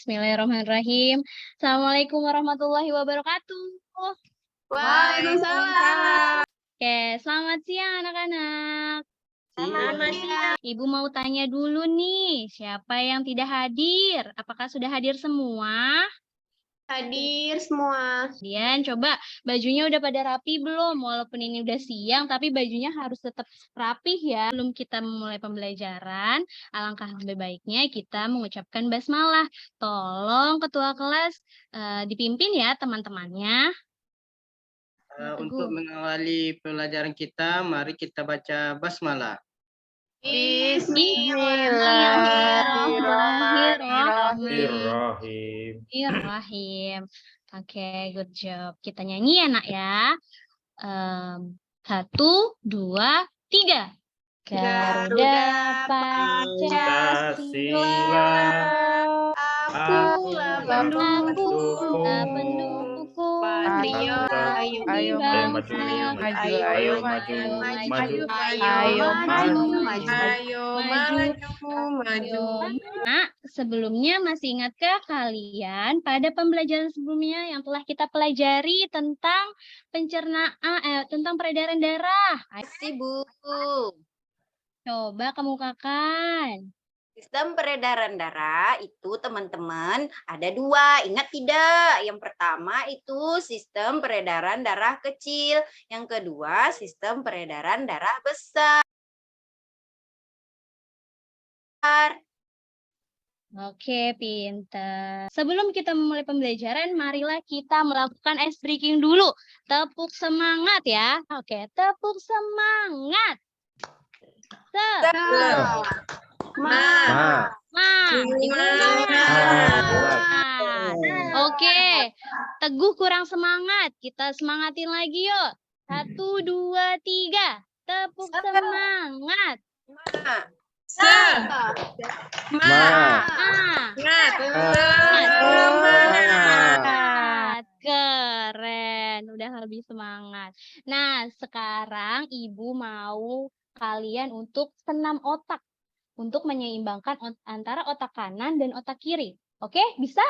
Bismillahirrahmanirrahim. Assalamualaikum warahmatullahi wabarakatuh. Waalaikumsalam. Oke, selamat siang anak-anak. Selamat siang. Ibu mau tanya dulu nih, siapa yang tidak hadir? Apakah sudah hadir semua? Hadir semua. Kemudian coba bajunya udah pada rapi belum? Walaupun ini udah siang, tapi bajunya harus tetap rapih ya. Sebelum kita memulai pembelajaran, alangkah lebih baiknya kita mengucapkan basmalah. Tolong ketua kelas dipimpin ya teman-temannya. Untuk mengawali pelajaran kita, mari kita baca basmalah. Bismillahirrahmanirrahim. Oke, good job. Kita nyanyi ya, Nak ya. 1, 2, 3. Garuda Pancasila, akulah pendukung, Ayo maju. Nah, sebelumnya masih ingatkah kalian pada pembelajaran sebelumnya yang telah kita pelajari tentang pencernaan, tentang peredaran darah? Bu. Coba kemukakan. Sistem peredaran darah itu teman-teman ada 2, ingat tidak? Yang pertama itu sistem peredaran darah kecil, yang kedua sistem peredaran darah besar. Oke, pintar. Sebelum kita memulai pembelajaran, marilah kita melakukan ice breaking dulu. Tepuk semangat ya. Oke, tepuk semangat. Oke, Teguh kurang semangat. Kita semangatin lagi yuk. 1, 2, 3. Tepuk semangat. Keren, udah lebih semangat. Nah, sekarang Ibu mau kalian untuk senam otak. Untuk menyeimbangkan antara otak kanan dan otak kiri. Oke, bisa?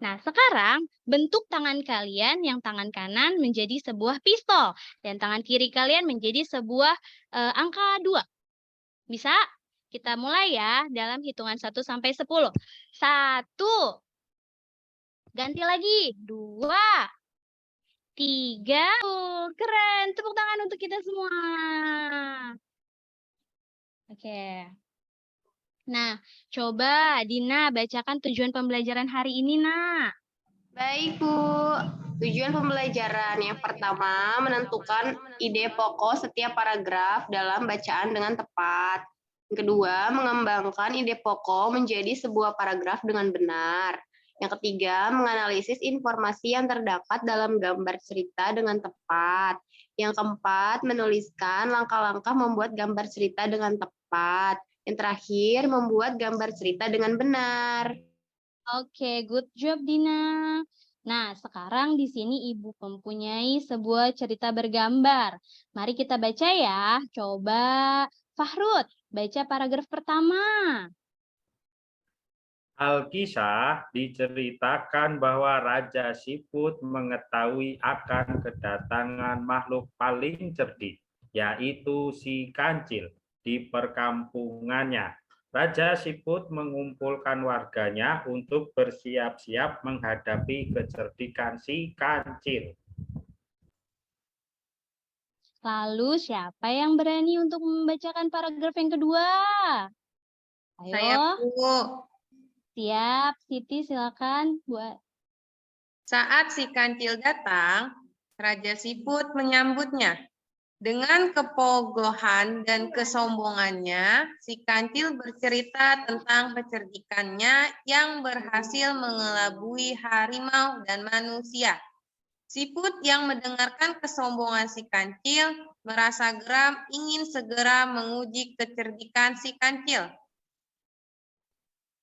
Nah, sekarang bentuk tangan kalian yang tangan kanan menjadi sebuah pistol. Dan tangan kiri kalian menjadi sebuah angka 2. Bisa? Kita mulai ya dalam hitungan 1 sampai 10. 1. Ganti lagi. 2. 3. Keren. Tepuk tangan untuk kita semua. Oke. Nah, coba Dina bacakan tujuan pembelajaran hari ini, Nak. Baik, Bu. Tujuan pembelajaran yang pertama, menentukan ide pokok setiap paragraf dalam bacaan dengan tepat. Yang kedua, mengembangkan ide pokok menjadi sebuah paragraf dengan benar. Yang ketiga, menganalisis informasi yang terdapat dalam gambar cerita dengan tepat. Yang keempat, menuliskan langkah-langkah membuat gambar cerita dengan tepat. Yang terakhir, membuat gambar cerita dengan benar. Oke, good job Dina. Nah, sekarang di sini Ibu mempunyai sebuah cerita bergambar. Mari kita baca ya. Coba Fahrud, baca paragraf pertama. Alkisah diceritakan bahwa Raja Siput mengetahui akan kedatangan makhluk paling cerdik, yaitu si kancil, di perkampungannya. Raja Siput mengumpulkan warganya untuk bersiap-siap menghadapi kecerdikan si kancil. Lalu siapa yang berani untuk membacakan paragraf yang kedua? Ayo. Saya, Bu. Siap, Siti silakan buat. Saat si kancil datang, Raja Siput menyambutnya. Dengan kepogohan dan kesombongannya, si kancil bercerita tentang kecerdikannya yang berhasil mengelabui harimau dan manusia. Siput yang mendengarkan kesombongan si kancil merasa geram ingin segera menguji kecerdikan si kancil.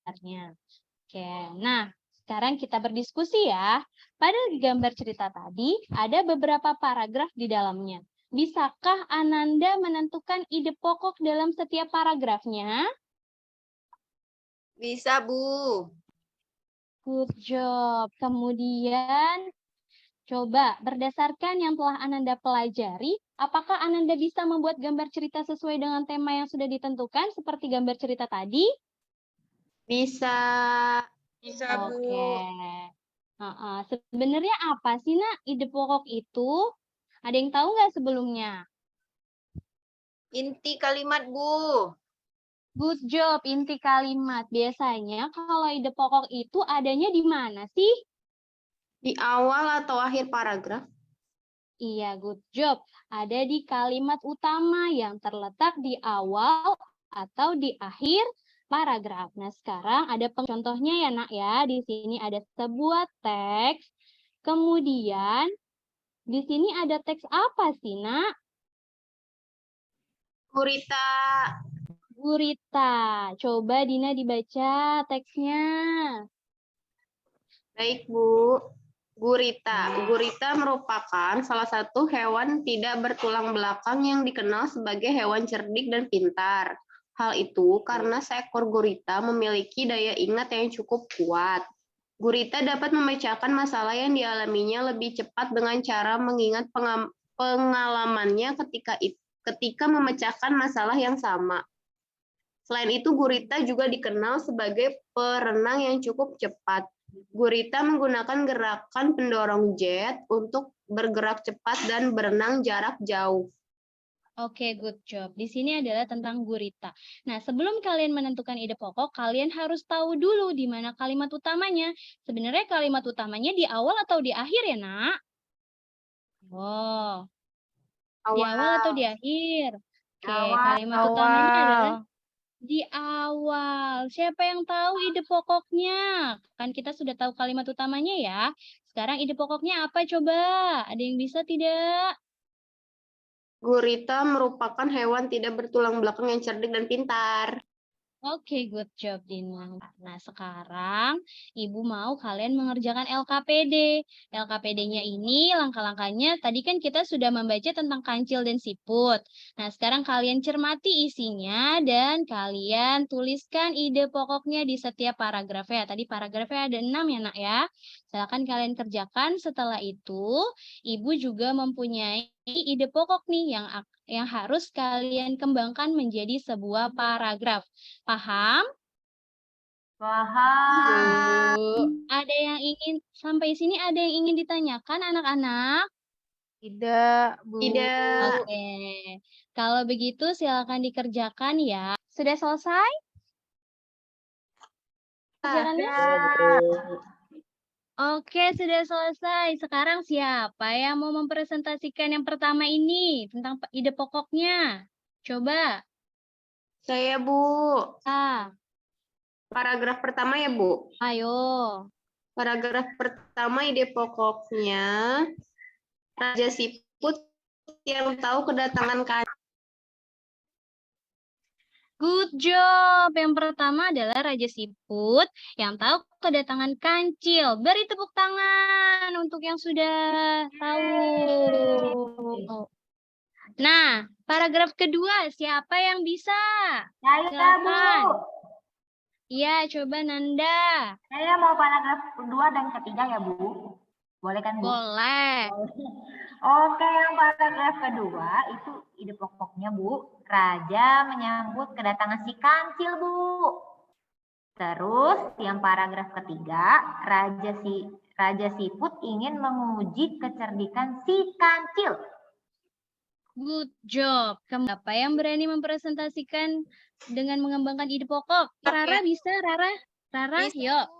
Oke, nah sekarang kita berdiskusi ya. Pada gambar cerita tadi ada beberapa paragraf di dalamnya. Bisakah Ananda menentukan ide pokok dalam setiap paragrafnya? Bisa, Bu. Good job. Kemudian, coba berdasarkan yang telah Ananda pelajari, apakah Ananda bisa membuat gambar cerita sesuai dengan tema yang sudah ditentukan, seperti gambar cerita tadi? Bisa. Bisa, Oke. Bu. Sebenarnya apa sih, Nak, ide pokok itu? Ada yang tahu nggak sebelumnya? Inti kalimat, Bu. Good job, inti kalimat. Biasanya kalau ide pokok itu adanya di mana sih? Di awal atau akhir paragraf? Iya, good job. Ada di kalimat utama yang terletak di awal atau di akhir paragraf. Nah, sekarang ada contohnya ya, Nak ya. Di sini ada sebuah teks. Kemudian di sini ada teks apa sih, Nak? Gurita. Gurita. Coba Dina dibaca teksnya. Baik, Bu. Gurita. Gurita merupakan salah satu hewan tidak bertulang belakang yang dikenal sebagai hewan cerdik dan pintar. Hal itu karena seekor gurita memiliki daya ingat yang cukup kuat. Gurita dapat memecahkan masalah yang dialaminya lebih cepat dengan cara mengingat pengalamannya ketika memecahkan masalah yang sama. Selain itu, gurita juga dikenal sebagai perenang yang cukup cepat. Gurita menggunakan gerakan pendorong jet untuk bergerak cepat dan berenang jarak jauh. Oke, good job. Di sini adalah tentang gurita. Nah, sebelum kalian menentukan ide pokok, kalian harus tahu dulu di mana kalimat utamanya. Sebenarnya kalimat utamanya di awal atau di akhir ya, Nak? Oh, di awal atau di akhir? Oke, kalimat utamanya adalah di awal. Siapa yang tahu ide pokoknya? Kan kita sudah tahu kalimat utamanya ya. Sekarang ide pokoknya apa coba? Ada yang bisa tidak? Gurita merupakan hewan tidak bertulang belakang yang cerdik dan pintar. Oke, good job, Dina. Nah, sekarang Ibu mau kalian mengerjakan LKPD. LKPD-nya ini langkah-langkahnya tadi kan kita sudah membaca tentang kancil dan siput. Nah, sekarang kalian cermati isinya dan kalian tuliskan ide pokoknya di setiap paragrafnya. Tadi paragrafnya ada 6 ya, Nak ya. Silakan kalian kerjakan. Setelah itu, Ibu juga mempunyai ide pokok nih yang harus kalian kembangkan menjadi sebuah paragraf. Paham? Paham. Ada yang ingin sampai sini ada yang ingin ditanyakan anak-anak? Tidak, Bu. Tidak. Oke. Kalau begitu silakan dikerjakan ya. Sudah selesai? Kerjaannya? Oke, sudah selesai. Sekarang siapa yang mau mempresentasikan yang pertama ini tentang ide pokoknya? Coba. Saya, Bu. Paragraf pertama ya, Bu. Ayo. Paragraf pertama ide pokoknya, Raja Siput yang tahu kedatangan kancil. Good job. Yang pertama adalah Raja Siput yang tahu kedatangan kancil. Beri tepuk tangan untuk yang sudah tahu. Nah, paragraf kedua, siapa yang bisa? Saya, Bu. Iya, coba Nanda. Saya mau paragraf kedua dan ketiga ya, Bu. Boleh kan, Bu? Boleh. Oke, yang paragraf kedua itu ide pokoknya, Bu. Raja menyambut kedatangan si kancil, Bu. Terus yang paragraf ketiga, Raja Siput ingin menguji kecerdikan si kancil. Good job. Siapa yang berani mempresentasikan dengan mengembangkan ide pokok? Rara bisa, Rara? Rara, Bisa, yuk. Bu.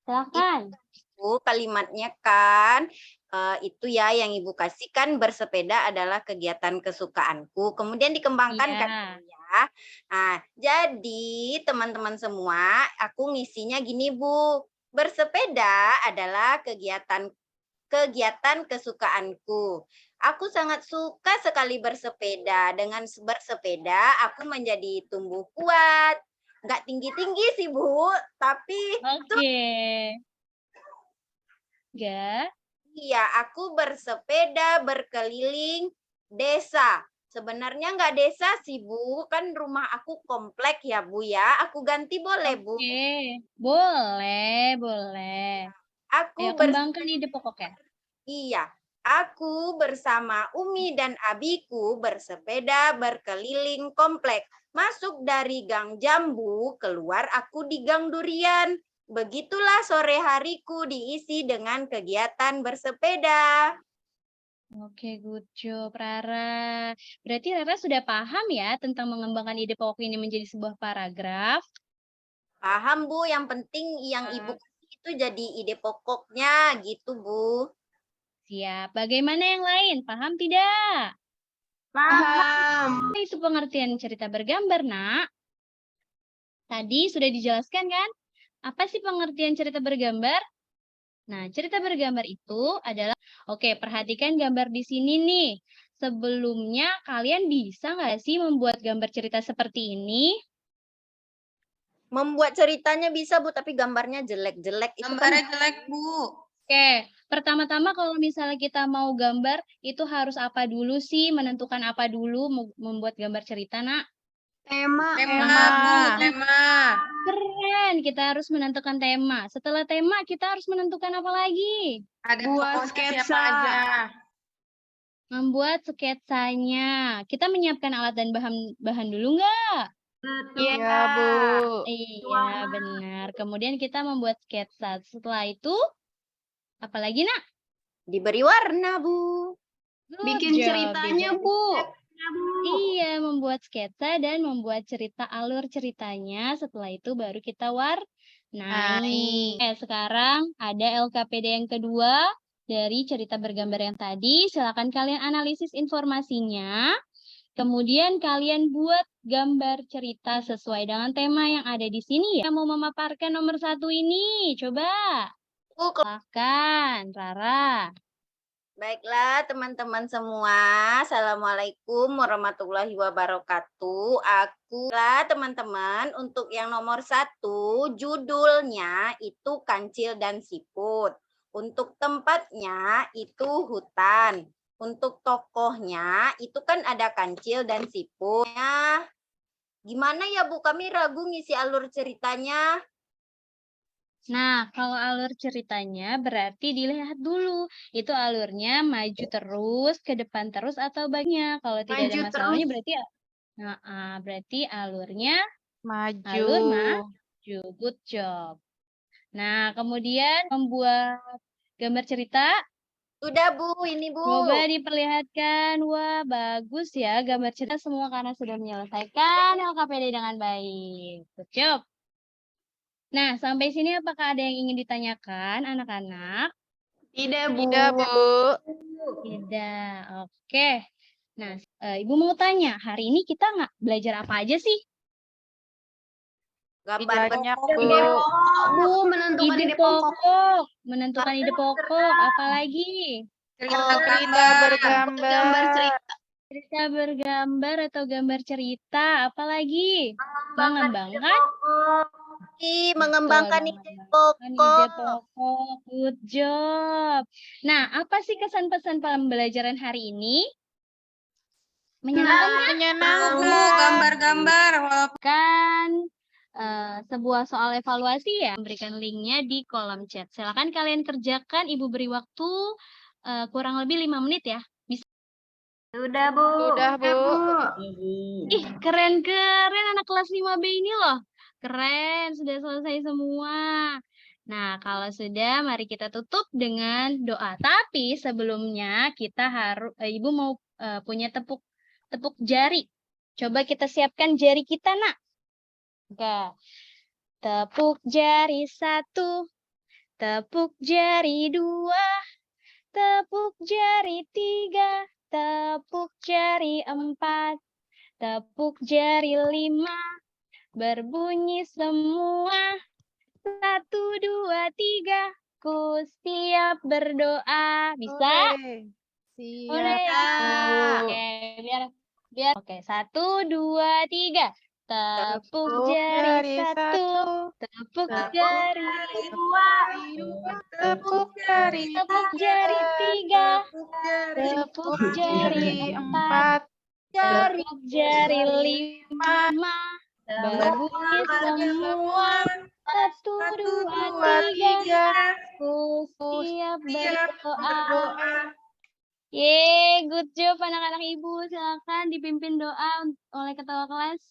Silakan. Bu, kalimatnya kan itu ya yang Ibu kasihkan, bersepeda adalah kegiatan kesukaanku. Kemudian dikembangkan kan ya. Nah, jadi teman-teman semua, aku ngisinya gini, Bu. Bersepeda adalah kegiatan kesukaanku. Aku sangat suka sekali bersepeda. Dengan bersepeda, aku menjadi tumbuh kuat. Nggak tinggi-tinggi sih, Bu, tapi Enggak. iya, aku bersepeda berkeliling desa. Sebenarnya nggak desa sih, Bu. Kan rumah aku komplek ya, Bu ya. Aku ganti boleh, Bu. Oke, boleh, boleh. Aku Ayo kembangkan ide pokoknya. Iya, aku bersama Umi dan Abiku bersepeda berkeliling komplek. Masuk dari Gang Jambu, keluar aku di Gang Durian. Begitulah sore hariku diisi dengan kegiatan bersepeda. Oke, good job, Rara. Berarti Rara sudah paham ya tentang mengembangkan ide pokok ini menjadi sebuah paragraf. Paham, Bu? Yang penting yang Ibu kasih itu jadi ide pokoknya gitu, Bu. Siap. Bagaimana yang lain? Paham tidak? Paham. Itu pengertian cerita bergambar, Nak. Tadi sudah dijelaskan kan? Apa sih pengertian cerita bergambar? Nah, cerita bergambar itu adalah, oke, perhatikan gambar di sini nih. Sebelumnya, kalian bisa nggak sih membuat gambar cerita seperti ini? Membuat ceritanya bisa, Bu, tapi gambarnya jelek-jelek. Itu kan Gambarnya jelek, Bu. Oke, pertama-tama kalau misalnya kita mau gambar, itu harus apa dulu sih? Menentukan apa dulu membuat gambar cerita, Nak? Tema. Tema, Bu, tema. Keren, kita harus menentukan tema. Setelah tema, kita harus menentukan apa lagi? Ada Buat tokohnya siapa sketsa. aja. Membuat sketsanya. Kita menyiapkan alat dan bahan dulu nggak? Iya, Bu. Iya, benar. Kemudian kita membuat sketsa. Setelah itu, apalagi, Nak? diberi warna, Bu. Good Bikin job, ceritanya, diberi- Bu. Iya, membuat sketsa dan membuat cerita alur ceritanya. Setelah itu baru kita warnai. Sekarang ada LKPD yang kedua dari cerita bergambar yang tadi. Silakan kalian analisis informasinya. Kemudian kalian buat gambar cerita sesuai dengan tema yang ada di sini ya. Mau memaparkan nomor 1 ini? Coba. Bu, Silakan, Rara. baiklah teman-teman semua. Assalamualaikum warahmatullahi wabarakatuh. Akulah teman-teman untuk yang nomor 1, judulnya itu Kancil dan Siput. Untuk tempatnya itu hutan. Untuk tokohnya itu kan ada Kancil dan Siput. Ya, gimana ya Bu? Kami ragu ngisi alur ceritanya. Nah, kalau alur ceritanya berarti dilihat dulu. Itu alurnya maju terus, ke depan terus, atau banyak. Kalau tidak ada Maju masalahnya terus. berarti berarti alurnya Maju. alur maju. Good job. Nah, kemudian membuat gambar cerita. Sudah Bu, ini Bu. Coba diperlihatkan. Wah, bagus ya gambar cerita semua karena sudah menyelesaikan LKPD dengan baik. Good job. Nah, sampai sini apakah ada yang ingin ditanyakan, anak-anak? Tidak, Bu. Tidak, Bu. Tidak. Oke. Nah, Ibu mau tanya, hari ini kita nggak belajar apa aja sih? Gambar Banyak, bentuk. Bu. Bu, menentukan ide pokok. Menentukan ide pokok, apalagi? Cerita bergambar. Gambar cerita. Cerita bergambar atau gambar cerita, apalagi? Mengembangkan Mengembangkan Betul, ide mengembangkan ide pokok. pokok. Good job. Nah, apa sih kesan-pesan pembelajaran hari ini? Menyenangkan Menyenangkan, Bu. Gambar-gambar. kan? Sebuah soal evaluasi ya, memberikan linknya di kolom chat. Silakan kalian kerjakan, Ibu beri waktu kurang lebih 5 menit ya. Bisa. Sudah, Bu. Sudah, Bu. Ih, keren-keren anak kelas 5B ini loh. Keren, sudah selesai semua. Nah, kalau sudah, mari kita tutup dengan doa. Tapi sebelumnya kita harus, Ibu mau punya tepuk jari. Coba kita siapkan jari kita, Nak. Oke. Tepuk jari 1, tepuk jari 2, tepuk jari 3, tepuk jari 4, tepuk jari 5, berbunyi semua. 1, 2, 3, ku siap berdoa. Bisa? Siap. Oke, biar. Oke, 1, 2, 3. Tepuk jari 1, tepuk jari 2, Tepuk jari. tepuk jari 3, tepuk jari 4, Tekuk jari 5. Berbunyi semua. 1, 2, 3. Ku siap berdoa. Yeay, good job anak-anak ibu. Silakan dipimpin doa oleh ketua kelas.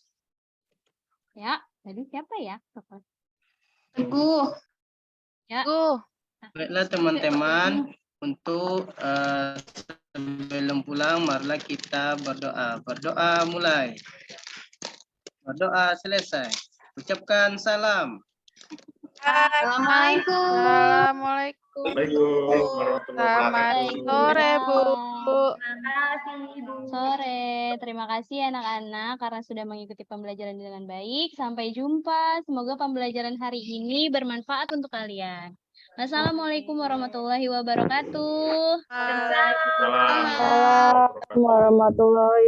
Ya, tadi siapa ya? Teguh. Ya. Baiklah teman-teman, untuk sebelum pulang marilah kita berdoa. Berdoa mulai. Berdoa selesai. Ucapkan salam. Assalamualaikum. Assalamualaikum. Assalamualaikum warahmatullahi Selamat wabarakatuh. sore, Bu. Terima kasih, Ibu. Sore, terima kasih anak-anak karena sudah mengikuti pembelajaran dengan baik. Sampai jumpa. Semoga pembelajaran hari ini bermanfaat untuk kalian. Wassalamualaikum warahmatullahi wabarakatuh. Waalaikumsalam Assalamualaikum warahmatullahi